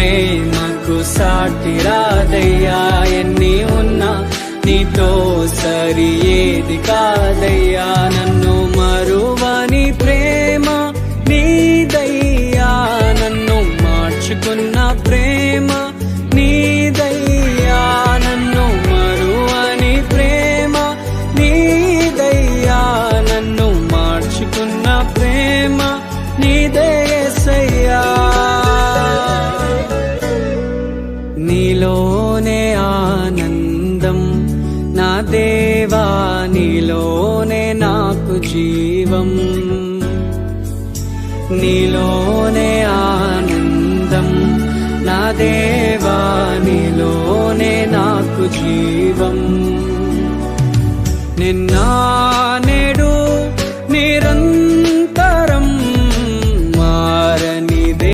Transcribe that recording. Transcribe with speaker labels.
Speaker 1: ప్రేమకు సాటి రాదయ్యా, ఎన్ని ఉన్నా నీతో సరి ఏది కాదయ్యా. నన్ను మరువని ప్రేమ నీదయ్యా, నన్ను మార్చుకున్న ప్రేమ నీదయ్యా, నన్ను మరువని ప్రేమ నీదయ్యా, నన్ను మార్చుకున్న ప్రేమ నీదే యేసయ్యా. నీలోనే ఆనందం నా దేవా, నీలోనే నాకు జీవం, నీలోనే ఆనందం నా దేవా, నీలోనే నాకు జీవం. నిన్నా